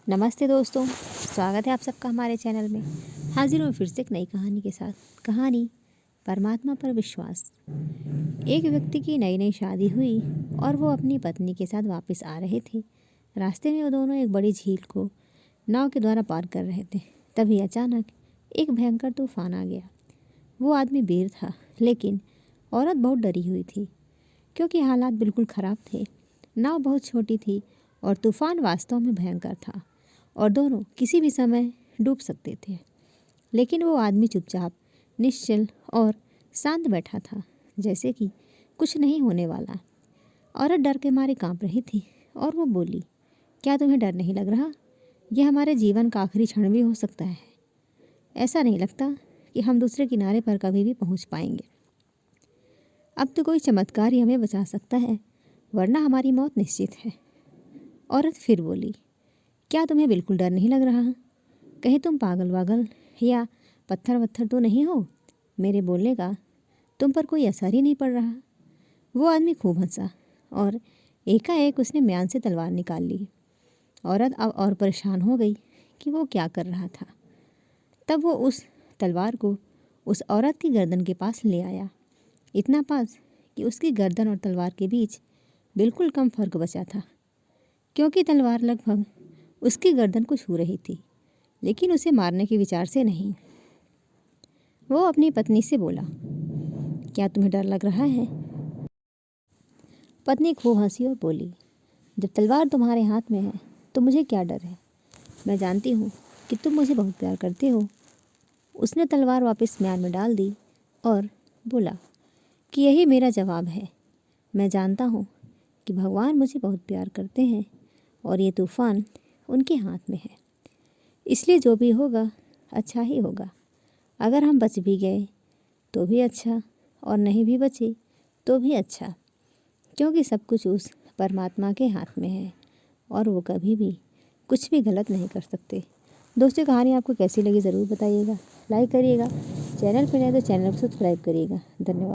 नमस्ते दोस्तों, स्वागत है आप सबका हमारे चैनल में। हाजिर हूँ फिर से एक नई कहानी के साथ। कहानी परमात्मा पर विश्वास। एक व्यक्ति की नई शादी हुई और वो अपनी पत्नी के साथ वापस आ रहे थे। रास्ते में वो दोनों एक बड़ी झील को नाव के द्वारा पार कर रहे थे। तभी अचानक एक भयंकर तूफान आ गया। वो आदमी वीर था, लेकिन औरत बहुत डरी हुई थी क्योंकि हालात बिल्कुल ख़राब थे। नाव बहुत छोटी थी और तूफान वास्तव में भयंकर था और दोनों किसी भी समय डूब सकते थे। लेकिन वो आदमी चुपचाप, निश्चल और शांत बैठा था, जैसे कि कुछ नहीं होने वाला। औरत डर के मारे कांप रही थी और वो बोली, क्या तुम्हें डर नहीं लग रहा? यह हमारे जीवन का आखिरी क्षण भी हो सकता है। ऐसा नहीं लगता कि हम दूसरे किनारे पर कभी भी पहुंच पाएंगे। अब तो कोई चमत्कार ही हमें बचा सकता है, वरना हमारी मौत निश्चित है। औरत फिर बोली, क्या तुम्हें बिल्कुल डर नहीं लग रहा? कहीं तुम पागल वागल या पत्थर वत्थर तो नहीं हो? मेरे बोलने का तुम पर कोई असर ही नहीं पड़ रहा। वो आदमी खूब हंसा और एकाएक उसने म्यान से तलवार निकाल ली। औरत अब और परेशान हो गई कि वो क्या कर रहा था। तब वो उस तलवार को उस औरत की गर्दन के पास ले आया, इतना पास कि उसकी गर्दन और तलवार के बीच बिल्कुल कम फर्क बचा था, क्योंकि तलवार लगभग उसकी गर्दन को छू रही थी, लेकिन उसे मारने के विचार से नहीं। वो अपनी पत्नी से बोला, क्या तुम्हें डर लग रहा है? पत्नी खूब हंसी और बोली, जब तलवार तुम्हारे हाथ में है तो मुझे क्या डर है? मैं जानती हूँ कि तुम मुझे बहुत प्यार करते हो। उसने तलवार वापस म्यान में डाल दी और बोला कि यही मेरा जवाब है। मैं जानता हूँ कि भगवान मुझे बहुत प्यार करते हैं और ये तूफ़ान उनके हाथ में है, इसलिए जो भी होगा अच्छा ही होगा। अगर हम बच भी गए तो भी अच्छा, और नहीं भी बचे तो भी अच्छा, क्योंकि सब कुछ उस परमात्मा के हाथ में है और वो कभी भी कुछ भी गलत नहीं कर सकते। दोस्तों, कहानी आपको कैसी लगी ज़रूर बताइएगा। लाइक करिएगा, चैनल पर नए तो चैनल को सब्सक्राइब करिएगा। धन्यवाद।